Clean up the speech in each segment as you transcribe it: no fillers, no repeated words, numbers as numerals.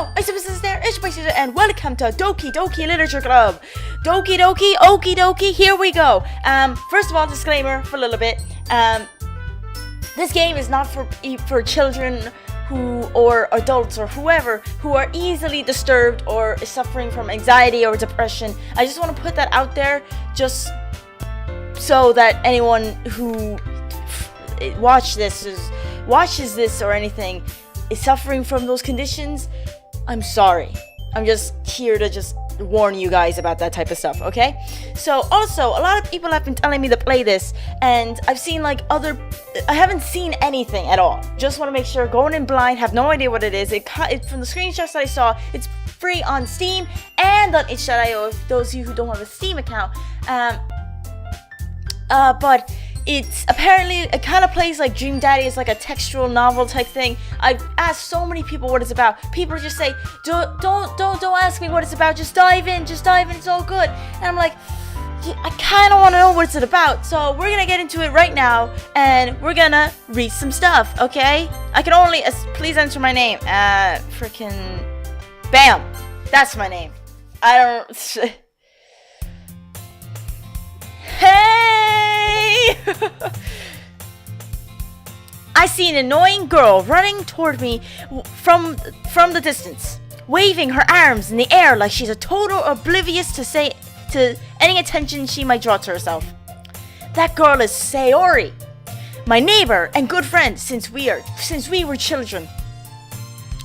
Hello, I'm SuperSeizer there, it's SuperSeizer, and welcome to Doki Doki Literature Club. Doki Doki, Oki Doki, here we go. First of all, disclaimer for a little bit. This game is not for children or adults or whoever who are easily disturbed or is suffering from anxiety or depression. I just want to put that out there, just so that anyone who watches this or anything is suffering from those conditions, I'm sorry. I'm just here to just warn you guys about that type of stuff, okay? So also, a lot of people have been telling me to play this, and I've seen I haven't seen anything at all. Just want to make sure, going in blind, have no idea what it is. From the screenshots that I saw, it's free on Steam and on itch.io, those of you who don't have a Steam account. But it's apparently, it kind of plays like Dream Daddy. It's like a textual novel type thing. I've asked so many people what it's about. People just say, don't ask me what it's about. Just dive in. It's all good. And I'm like, I kind of want to know what it's about. So we're gonna get into it right now, and we're gonna read some stuff. Okay? I can only please enter my name. Freaking, bam. That's my name. I don't. Hey! I see an annoying girl running toward me from the distance, waving her arms in the air like she's a total oblivious to any attention she might draw to herself. That girl is Sayori, my neighbor and good friend since we were children.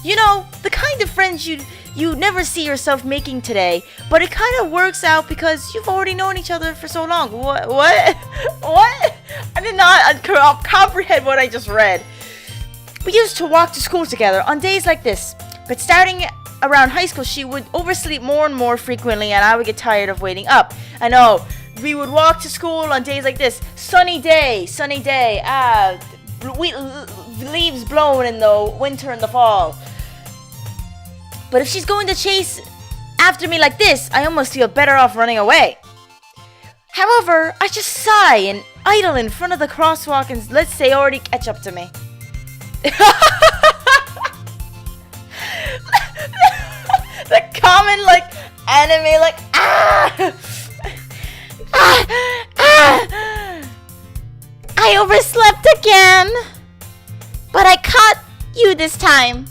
You know, the kind of friends you never see yourself making today, but it kind of works out because you've already known each other for so long. What? I did not comprehend what I just read. We used to walk to school together on days like this, but starting around high school, she would oversleep more and more frequently, and I would get tired of waiting up. I know, we would walk to school on days like this. Sunny day, leaves blowing in the winter and the fall. But if she's going to chase after me like this, I almost feel better off running away. However, I just sigh and idle in front of the crosswalk and let Sayori catch up to me. The common, anime, I overslept again. But I caught you this time.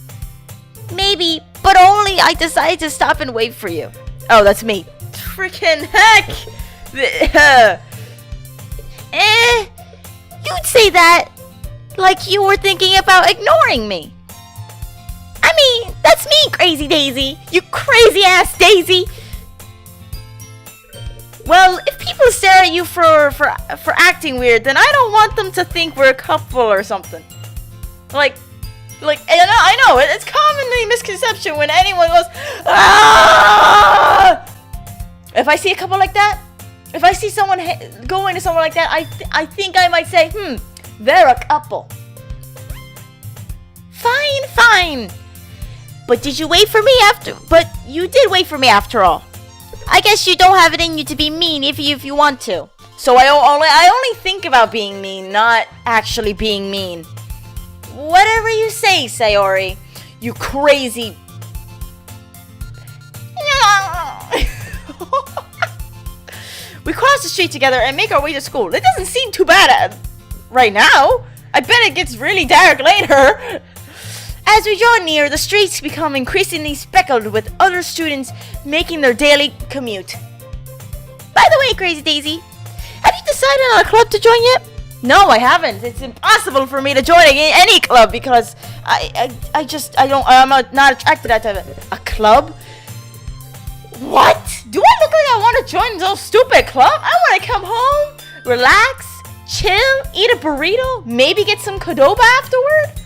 Maybe, but only I decided to stop and wait for you. Oh, that's me. Freaking heck! You'd say that like you were thinking about ignoring me. I mean, that's me, Crazy Daisy. You crazy ass Daisy. Well, if people stare at you for acting weird, then I don't want them to think we're a couple or something. I know, it's commonly misconception when anyone goes, ah! If I see a couple like that, if I see someone going to someone like that, I think I might say, they're a couple. Fine. But you did wait for me after all. I guess you don't have it in you to be mean if you want to. So I only think about being mean, not actually being mean. Whatever you say, Sayori. You crazy. We cross the street together and make our way to school. It doesn't seem too bad right now. I bet it gets really dark later. As we draw near, the streets become increasingly speckled with other students making their daily commute. By the way, Crazy Daisy, have you decided on a club to join yet? No, I haven't. It's impossible for me to join any club because I'm not attracted to that type of a club. What? Do I look like I want to join those stupid club? I want to come home, relax, chill, eat a burrito, maybe get some Qdoba afterward.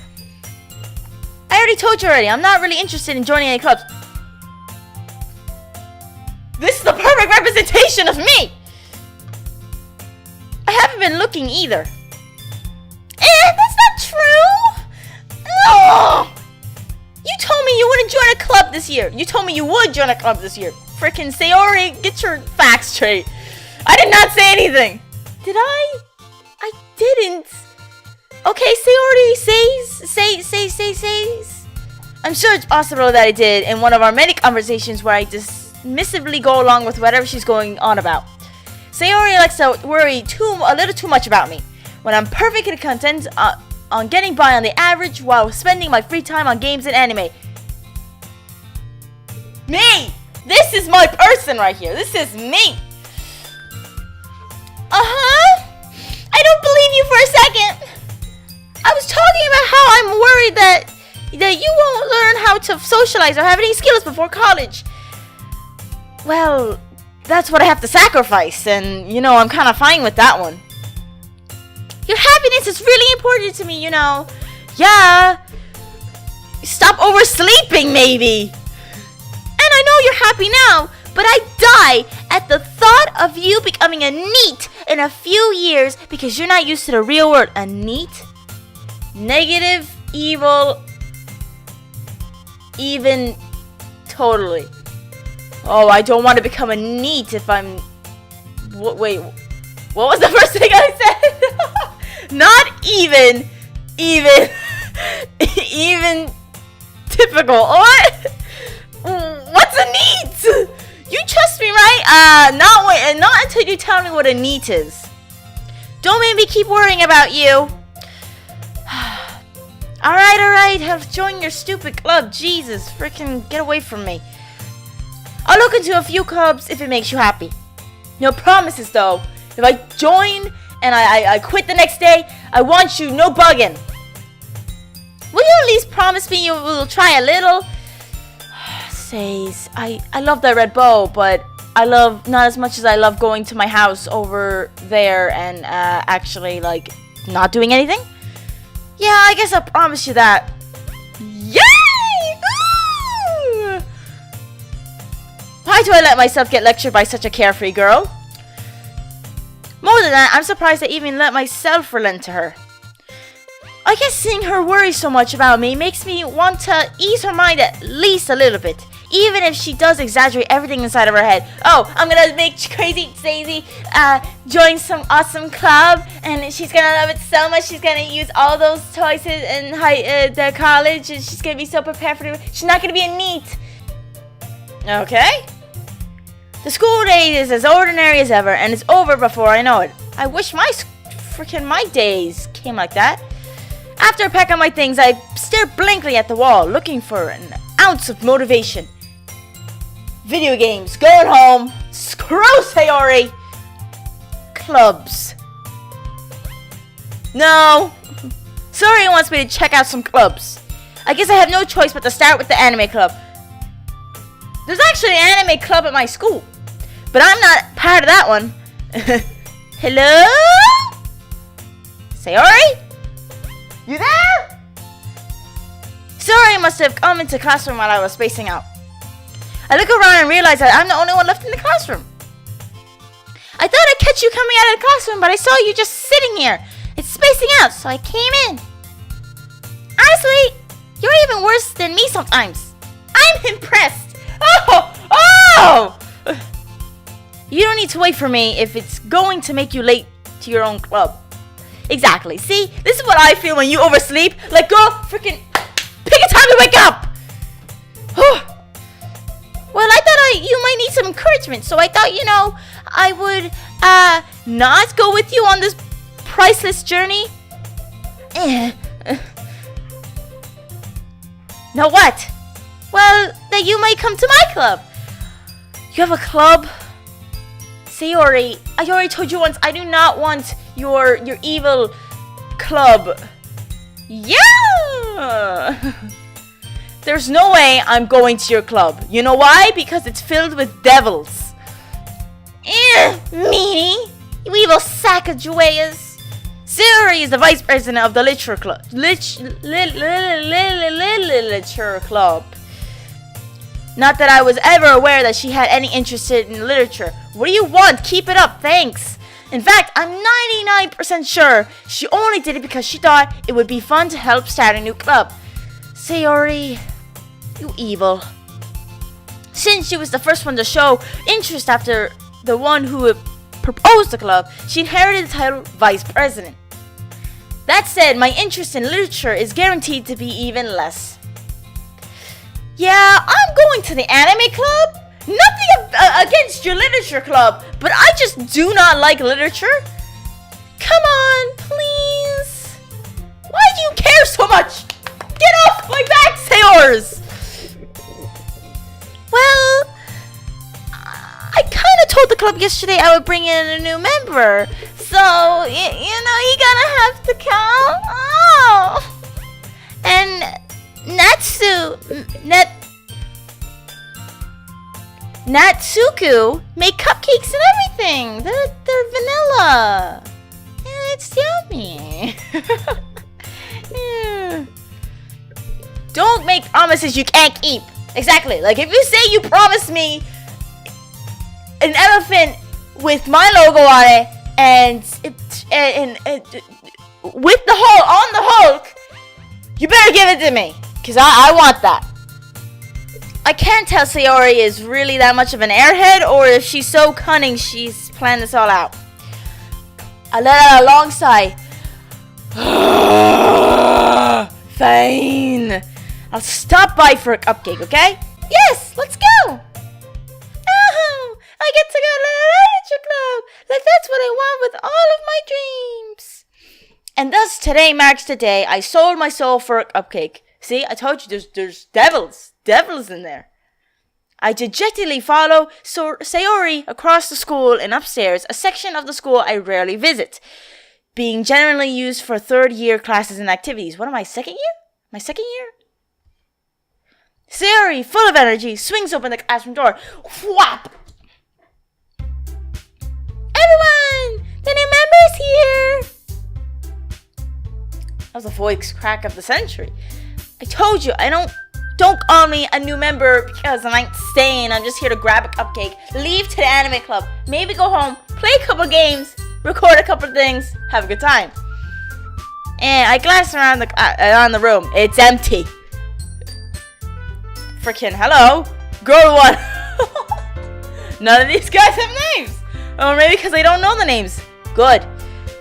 I already told you already. I'm not really interested in joining any clubs. This is the perfect representation of me. I haven't been looking either. That's not true. Oh. You told me you wouldn't join a club this year. You told me you would join a club this year. Frickin' Sayori, get your facts straight. I did not say anything. Did I? I didn't. Okay, Sayori says. I'm sure it's possible that I did in one of our many conversations where I dismissively go along with whatever she's going on about. Sayori likes to worry a little too much about me, when I'm perfectly content on getting by on the average while spending my free time on games and anime. Me! This is my person right here. This is me. I don't believe you for a second. I was talking about how I'm worried that you won't learn how to socialize or have any skills before college. Well, that's what I have to sacrifice, and I'm kind of fine with that one. Your happiness is really important to me, Yeah. Stop oversleeping, maybe. And I know you're happy now, but I die at the thought of you becoming a NEET in a few years because you're not used to the real world. A NEET? Negative, evil, even, totally. Oh, I don't want to become a NEET if I'm... Wait, what was the first thing I said? Not even typical. What? What's a NEET? You trust me, right? Not until you tell me what a NEET is. Don't make me keep worrying about you. Alright, have joined your stupid club. Jesus, freaking get away from me. I'll look into a few clubs if it makes you happy. No promises though. If I join and I quit the next day, I want you no bugging. Will you at least promise me you will try a little? Says, I love that red bow, but I love not as much as I love going to my house over there and actually like not doing anything. Yeah, I guess I'll promise you that. Yay! Ooh! Why do I let myself get lectured by such a carefree girl? More than that, I'm surprised I even let myself relent to her. I guess seeing her worry so much about me makes me want to ease her mind at least a little bit. Even if she does exaggerate everything inside of her head. Oh, I'm gonna make crazy Daisy join some awesome club, and she's gonna love it so much. She's gonna use all those toys in the college, and she's gonna be so prepared for it. She's not gonna be a NEET. Okay. The school day is as ordinary as ever, and it's over before I know it. I wish my days came like that. After I pack up my things, I stare blankly at the wall, looking for an ounce of motivation. Video games, going home, screw Sayori. Clubs. No. Sayori wants me to check out some clubs. I guess I have no choice but to start with the anime club. There's actually an anime club at my school, but I'm not part of that one. Hello? Sayori? You there? Sayori must have come into classroom while I was spacing out. I look around and realize that I'm the only one left in the classroom. I thought I'd catch you coming out of the classroom, but I saw you just sitting here. It's spacing out, so I came in. Honestly, you're even worse than me sometimes. I'm impressed. Oh! You don't need to wait for me if it's going to make you late to your own club. Exactly. See, this is what I feel when you oversleep. Like, go freaking pick a time to wake up. Well, I thought you might need some encouragement, so I thought, I would not go with you on this priceless journey. Now what? Well, that you might come to my club. You have a club? Sayori, I already told you once, I do not want your evil club. Yeah! There's no way I'm going to your club. You know why? Because it's filled with devils. Meanie! You evil sack of joyas. Sayori is the vice president of the literature club. Literature club. Not that I was ever aware that she had any interest in literature. What do you want? Keep it up, thanks. In fact, I'm 99% sure she only did it because she thought it would be fun to help start a new club. Sayori, you evil. Since she was the first one to show interest after the one who had proposed the club, she inherited the title Vice President. That said, my interest in literature is guaranteed to be even less. Yeah, I'm going to the anime club. Nothing against your literature club, but I just do not like literature. Come on, please. Why do you care so much? Get off my back, Sayors! Well, I kind of told the club yesterday I would bring in a new member. So, you know, you're gonna have to come. Oh. And Natsuku make cupcakes and everything. They're vanilla. Yeah, it's yummy. Yeah. Don't make promises you can't keep. Exactly. Like if you say you promised me an elephant with my logo on it and with the Hulk on the Hulk, you better give it to me, cause I want that. I can't tell Sayori is really that much of an airhead or if she's so cunning she's planned this all out. I let out a long sigh. Fine. I'll stop by for a cupcake, okay? Yes, let's go. Oh, I get to go to the literature club. Like that's what I want with all of my dreams. And thus today marks the day I sold my soul for a cupcake. See, I told you there's devils in there. I dejectedly follow Sayori across the school and upstairs, a section of the school I rarely visit, being generally used for third year classes and activities. What am I, second year? My second year? Sayori, full of energy, swings open the classroom door. Whap! Everyone! The new member's here! That was the voice crack of the century. I told you, don't call me a new member because I ain't staying. I'm just here to grab a cupcake, leave to the anime club, maybe go home, play a couple games, record a couple things, have a good time. And I glance around the room. It's empty. Freaking hello, girl one. None of these guys have names. Or maybe because they don't know the names. Good.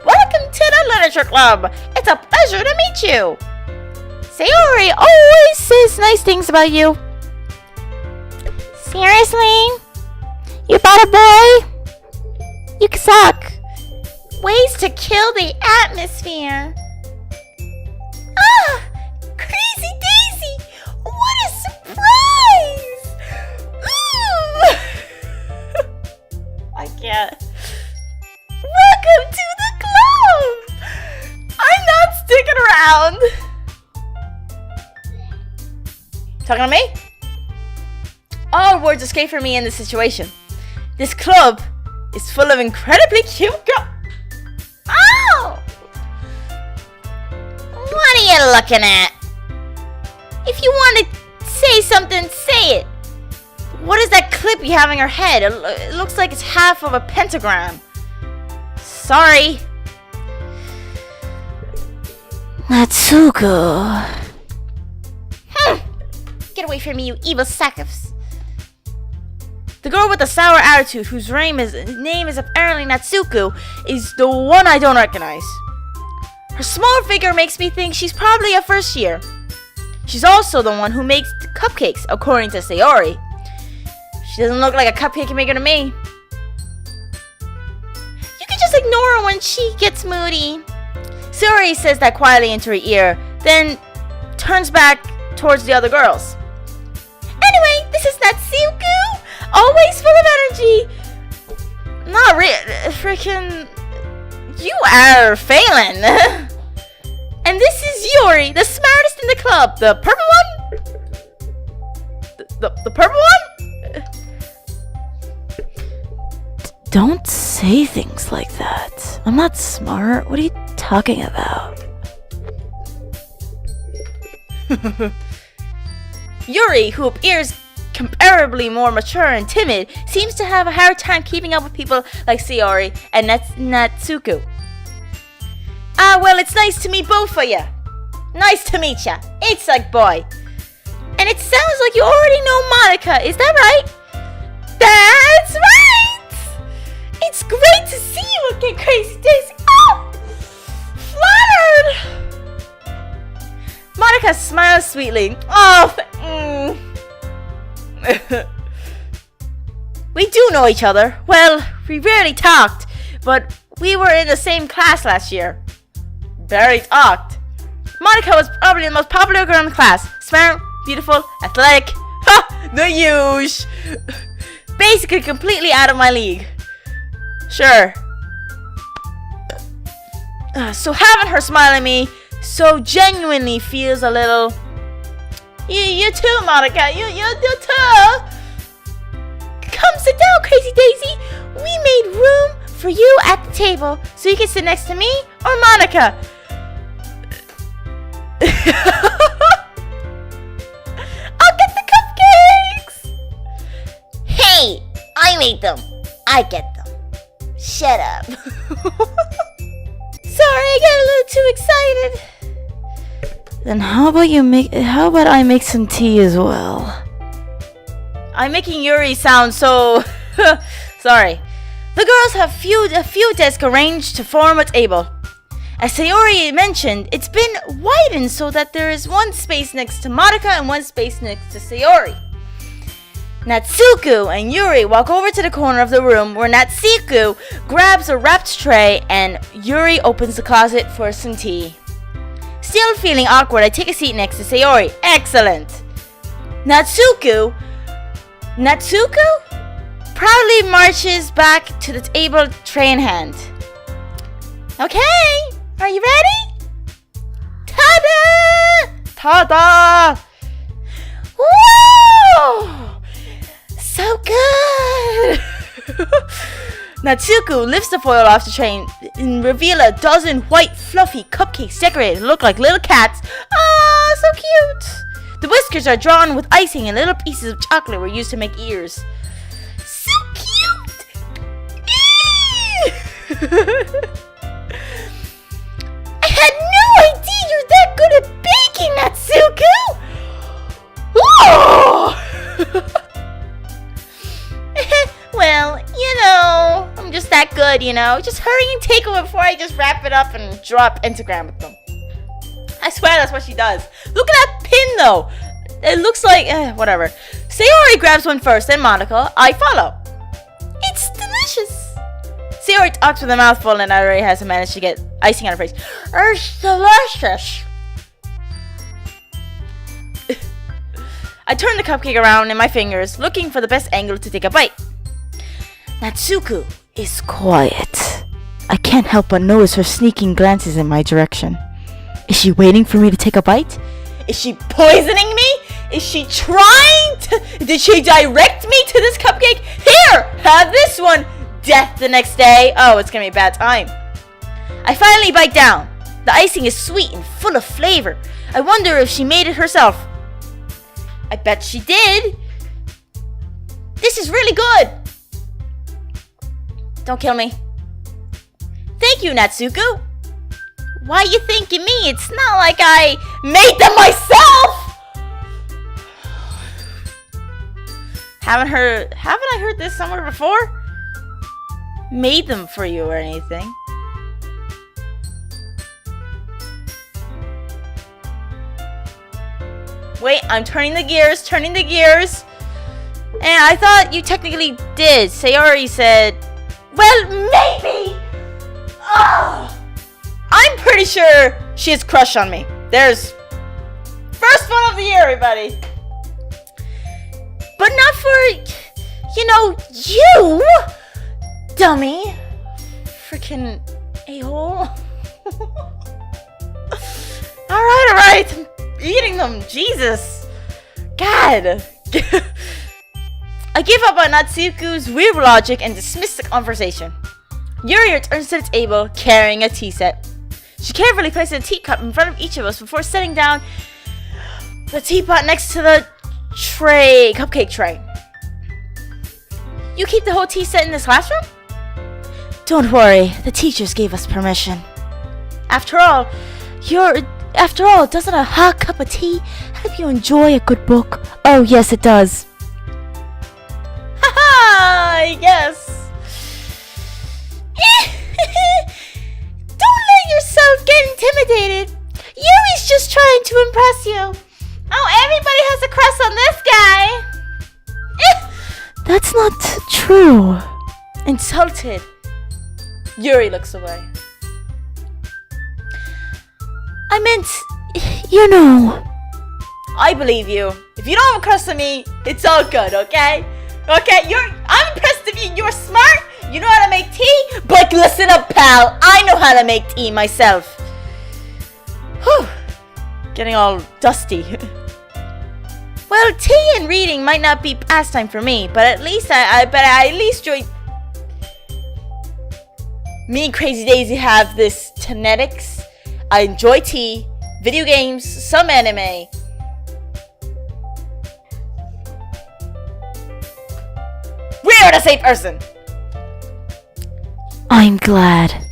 Welcome to the literature club. It's a pleasure to meet you. Sayori always says nice things about you. Seriously? You bought a boy? You suck. Ways to kill the atmosphere. Ah! Crazy Daisy! What a surprise! Ooh! I can't. Welcome to the club! I'm not sticking around. Talking to me? All words escape from me in this situation. This club is full of incredibly cute girls. Oh! What are you looking at? If you want to say something, say it. What is that clip you have on your head? It looks like it's half of a pentagram. Sorry. Natsuko. Get away from me, you evil sack of... The girl with the sour attitude, whose name is apparently Natsuko, is the one I don't recognize. Her small figure makes me think she's probably a first year. She's also the one who makes cupcakes, according to Sayori. She doesn't look like a cupcake maker to me. You can just ignore her when she gets moody. Sayori says that quietly into her ear, then turns back towards the other girls. Anyway, this is Natsuko, always full of energy. Not freaking... You are failing. And this is Yuri, the smartest in the club. The purple one? The purple one? Don't say things like that. I'm not smart. What are you talking about? Yuri, who appears comparably more mature and timid, seems to have a hard time keeping up with people like Sayori and Natsuko. Well, it's nice to meet both of you. Nice to meet ya. It's like boy. And it sounds like you already know Monica, is that right? That's right! It's great to see you again, Crazy Daisy. Oh! Flattered! Monica smiles sweetly. Oh, We do know each other. Well, we rarely talked, but we were in the same class last year. Barely talked. Monica was probably the most popular girl in the class. Smart, beautiful, athletic. Ha! The huge. Basically completely out of my league. Sure. So having her smile at me so genuinely feels a little... You too, Monica. You too. Come sit down, Crazy Daisy. We made room for you at the table so you can sit next to me or Monica. I'll get the cupcakes. Hey, I made them. I get them. Shut up. Sorry, I got a little too excited. Then how about I make some tea as well? I'm making Yuri sound so sorry. The girls have a few desks arranged to form a table. As Sayori mentioned, it's been widened so that there is one space next to Monica and one space next to Sayori. Natsuko and Yuri walk over to the corner of the room where Natsuko grabs a wrapped tray and Yuri opens the closet for some tea. Still feeling awkward, I take a seat next to Sayori. Excellent. Natsuko proudly marches back to the table, tray in hand. Okay, are you ready? Ta-da! Ta-da! Woo! So good! Natsuko lifts the foil off the tray and reveal a dozen white, fluffy cupcakes decorated to look like little cats. Ah, so cute! The whiskers are drawn with icing and little pieces of chocolate were used to make ears. So cute! I had no idea you're that good at baking, Natsuko! Whoa! Well, I'm just that good, Just hurry and take them before I just wrap it up and drop Instagram with them. I swear that's what she does. Look at that pin, though. It looks like, whatever. Sayori grabs one first, then Monica. I follow. It's delicious. Sayori talks with a mouthful and already hasn't managed to get icing on her face. It's delicious. I turn the cupcake around in my fingers, looking for the best angle to take a bite. Natsuko is quiet. I can't help but notice her sneaking glances in my direction. Is she waiting for me to take a bite? Is she poisoning me? Is she trying to... Did she direct me to this cupcake? Here! Have this one! Death the next day. Oh, it's gonna be a bad time. I finally bite down. The icing is sweet and full of flavor. I wonder if she made it herself. I bet she did. This is really good. Don't kill me. Thank you, Natsuko. Why you thanking me? It's not like I made them myself. Haven't I heard this somewhere before? Made them for you or anything. Wait, I'm turning the gears. And I thought you technically did. Sayori said, well, maybe. Oh, I'm pretty sure she has crush on me. There's first one of the year, everybody. But not for, you, dummy. Freaking a-hole. All right. I'm eating them. Jesus. God. I give up on Natsuko's weird logic and dismiss the conversation. Yuri returns to the table carrying a tea set. She carefully places a teacup in front of each of us before setting down the teapot next to the cupcake tray. You keep the whole tea set in this classroom? Don't worry, the teachers gave us permission. After all, doesn't a hot cup of tea help you enjoy a good book? Oh, yes, it does. I guess. Don't let yourself get intimidated. Yuri's just trying to impress you. Oh, everybody has a crush on this guy. true. Insulted, Yuri looks away. I meant, You know. I believe you. If you don't have a crush on me, it's all good, okay? Okay, I'm impressed of you. You're smart. You know how to make tea. But listen up, pal. I know how to make tea myself. Whew. Getting all dusty. Well, tea and reading might not be pastime for me, but at least I at least enjoy. Me and Crazy Daisy have this genetics. I enjoy tea, video games, some anime. We're the same person. I'm glad.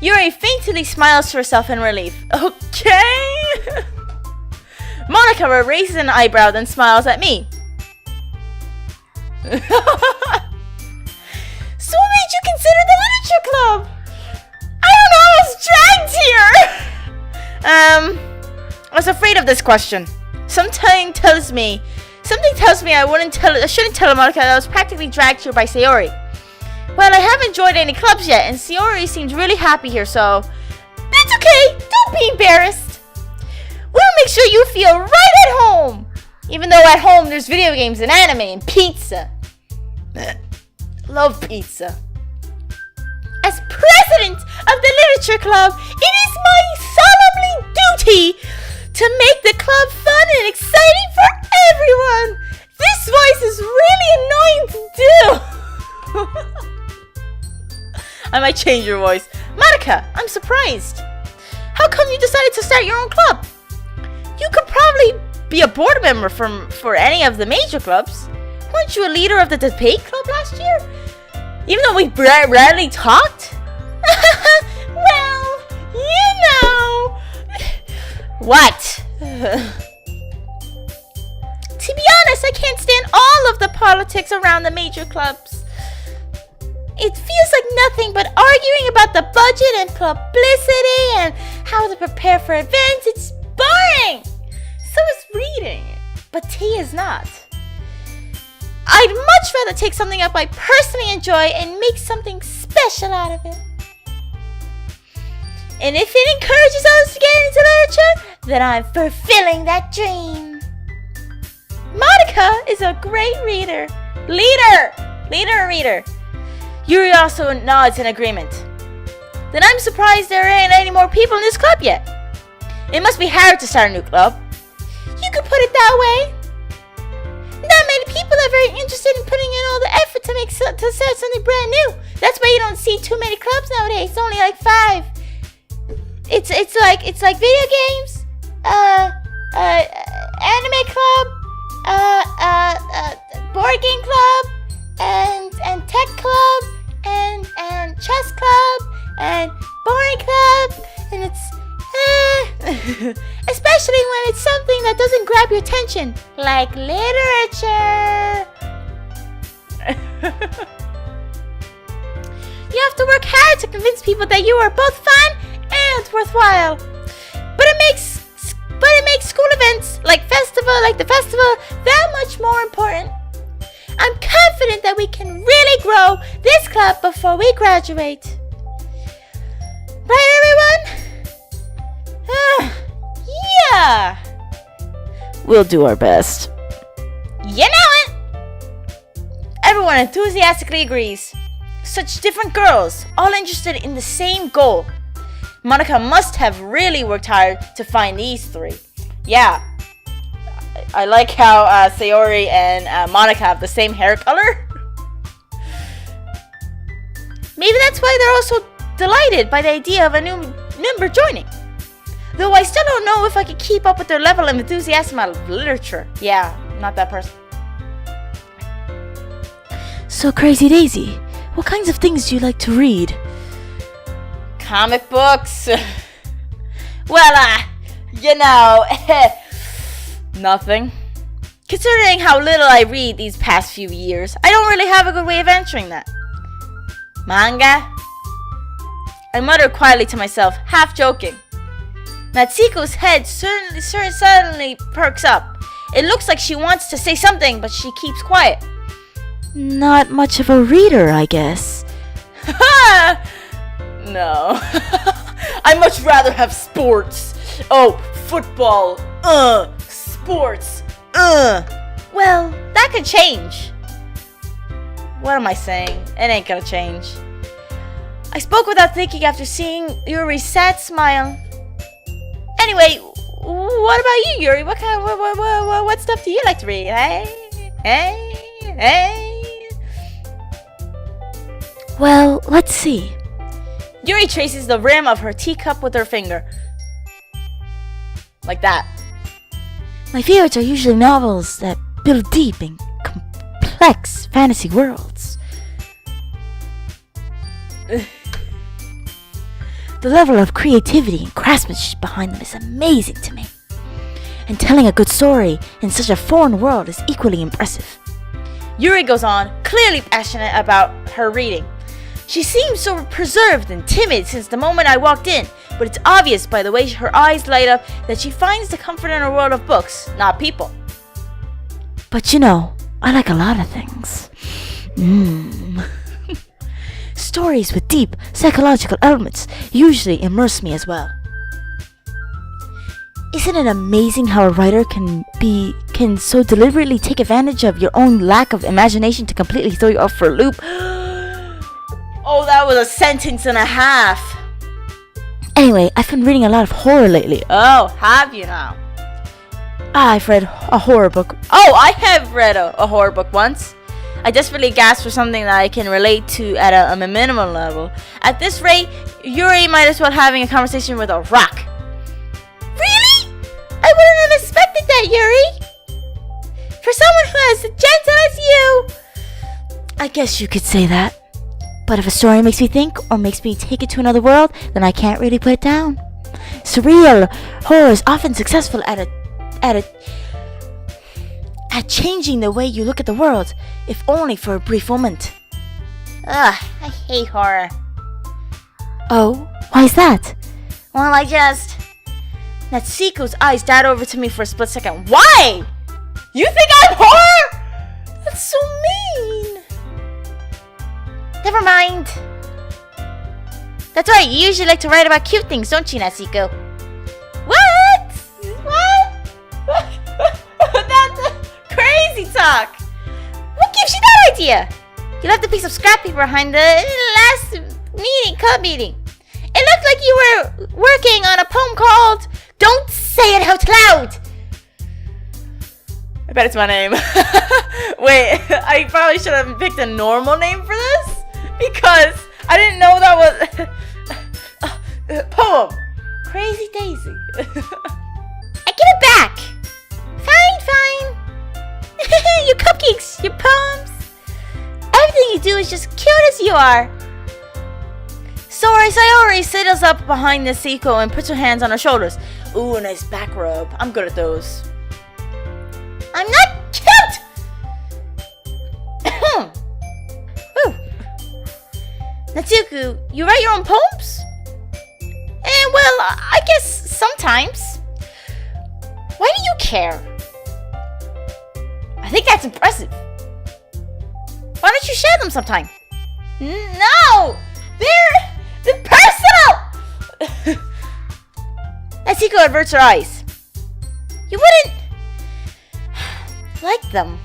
Yuri faintly smiles to herself in relief. Okay. Monica raises an eyebrow, then smiles at me. So what made you consider the literature club? I don't know, I was dragged here. I was afraid of this question. Something tells me I shouldn't tell Monica that I was practically dragged here by Sayori. Well, I haven't joined any clubs yet, and Sayori seems really happy here, so that's okay. Don't be embarrassed. We'll make sure you feel right at home. Even though at home there's video games and anime and pizza. Love pizza. As president of the literature club, it is my solemnly duty to make the club fun and exciting for everyone. This voice is really annoying to do. I might change your voice. Monica, I'm surprised. How come you decided to start your own club? You could probably be a board member for any of the major clubs. Weren't you a leader of the debate club last year? Even though we rarely talked? Well, you know. What? To be honest, I can't stand all of the politics around the major clubs. It feels like nothing but arguing about the budget and publicity and how to prepare for events. It's boring. So is reading, but tea is not. I'd much rather take something up I personally enjoy and make something special out of it. And if it encourages others to get into literature, then I'm fulfilling that dream. Monica is a great reader. Reader. Yuri also nods in agreement. Then I'm surprised there ain't any more people in this club yet. It must be hard to start a new club. You could put it that way. Not many people are very interested in putting in all the effort to start something brand new. That's why you don't see too many clubs nowadays. It's only like 5. It's like video games, anime club, board game club, and tech club, and chess club, and boring club, and it's especially when it's something that doesn't grab your attention, like literature. You have to work hard to convince people that you are both fun and worthwhile. But it makes school events like the festival that much more important. I'm confident that we can really grow this club before we graduate. Right, everyone? Yeah. We'll do our best. You know it. Everyone enthusiastically agrees. Such different girls, all interested in the same goal. Monica must have really worked hard to find these 3. Yeah. I like how Sayori and Monica have the same hair color. Maybe that's why they're all so delighted by the idea of a new member joining. Though I still don't know if I could keep up with their level of enthusiasm out of literature. Yeah, not that person. So, Crazy Daisy, what kinds of things do you like to read? Comic books. Well, nothing. Considering how little I read these past few years, I don't really have a good way of answering that. Manga? I muttered quietly to myself, half joking. Natsuko's head suddenly perks up. It looks like she wants to say something, but she keeps quiet. Not much of a reader, I guess. No. I'd much rather have sports. Oh, football. Sports. Well, that could change. What am I saying? It ain't gonna change. I spoke without thinking after seeing Yuri's sad smile. Anyway, what about you, Yuri? What stuff do you like to read? Hey. Well, let's see. Yuri traces the rim of her teacup with her finger. Like that. My favorites are usually novels that build deep and complex fantasy worlds. The level of creativity and craftsmanship behind them is amazing to me. And telling a good story in such a foreign world is equally impressive. Yuri goes on, clearly passionate about her reading. She seems so preserved and timid since the moment I walked in, but it's obvious by the way her eyes light up that she finds the comfort in a world of books, not people. But you know, I like a lot of things. Stories with deep psychological elements usually immerse me as well. Isn't it amazing how a writer can so deliberately take advantage of your own lack of imagination to completely throw you off for a loop? Oh, that was a sentence and a half. Anyway, I've been reading a lot of horror lately. Oh, have you now? I've read a horror book. Oh, I have read a horror book once. I desperately gasped for something that I can relate to at a minimum level. At this rate, Yuri might as well having a conversation with a rock. Really? I wouldn't have expected that, Yuri. For someone who as gentle as you. I guess you could say that. But if a story makes me think or makes me take it to another world, then I can't really put it down. Surreal horror is often successful at changing the way you look at the world, if only for a brief moment. Ugh, I hate horror. Oh, why is that? Well, Natsuko's eyes dart over to me for a split second. Why? You think I'm horror? That's so mean. Never mind. That's right, you usually like to write about cute things, don't you, Natsuko? What? That's crazy talk. What gives you that idea? You left a piece of scrap paper behind the last club meeting. It looked like you were working on a poem called Don't Say It Out Loud. I bet it's my name. Wait, I probably should have picked a normal name for this because I didn't know that was poem. Crazy Daisy. I give it back. Fine. Your cupcakes, your poems. Everything you do is just cute as you are. Sayori settles up behind Natsuko and puts her hands on her shoulders. Ooh, a nice back rub. I'm good at those. I'm not cute! Natsuko, you write your own poems? Well, I guess sometimes. Why do you care? I think that's impressive. Why don't you share them sometime? No! They're personal! Natsuko averts her eyes. You wouldn't like them.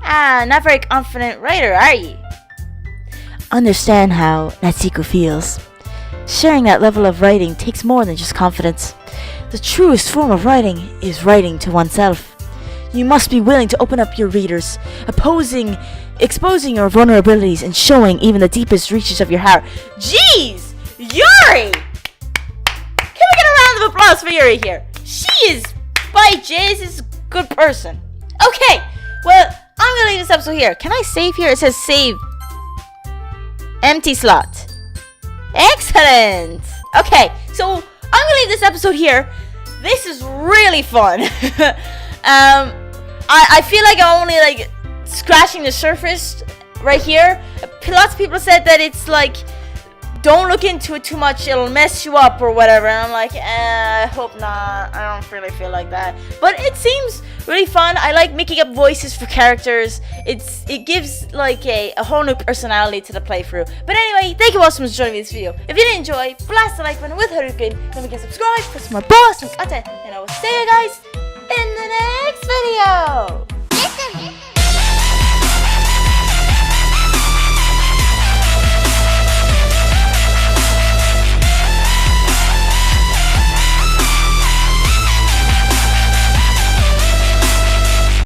Not very confident writer, are you? Understand how Natsuko feels. Sharing that level of writing takes more than just confidence. The truest form of writing is writing to oneself. You must be willing to open up your readers, exposing your vulnerabilities and showing even the deepest reaches of your heart. Jeez! Yuri! Can we get a round of applause for Yuri here? She is, by jizz, is a good person. Okay, well, I'm gonna leave this episode here. Can I save here? It says save. Empty slot. Excellent! Okay, so I'm gonna leave this episode here. This is really fun. I feel like I'm only scratching the surface right here. Lots of people said that it's don't look into it too much, it'll mess you up or whatever. And I'm like, I hope not. I don't really feel like that. But it seems really fun. I like making up voices for characters. It gives like a whole new personality to the playthrough. But anyway, thank you all so much for joining me in this video. If you did enjoy, blast the like button with Hadouken. Don't forget to subscribe for some more awesome content. And I will see you guys in the next video.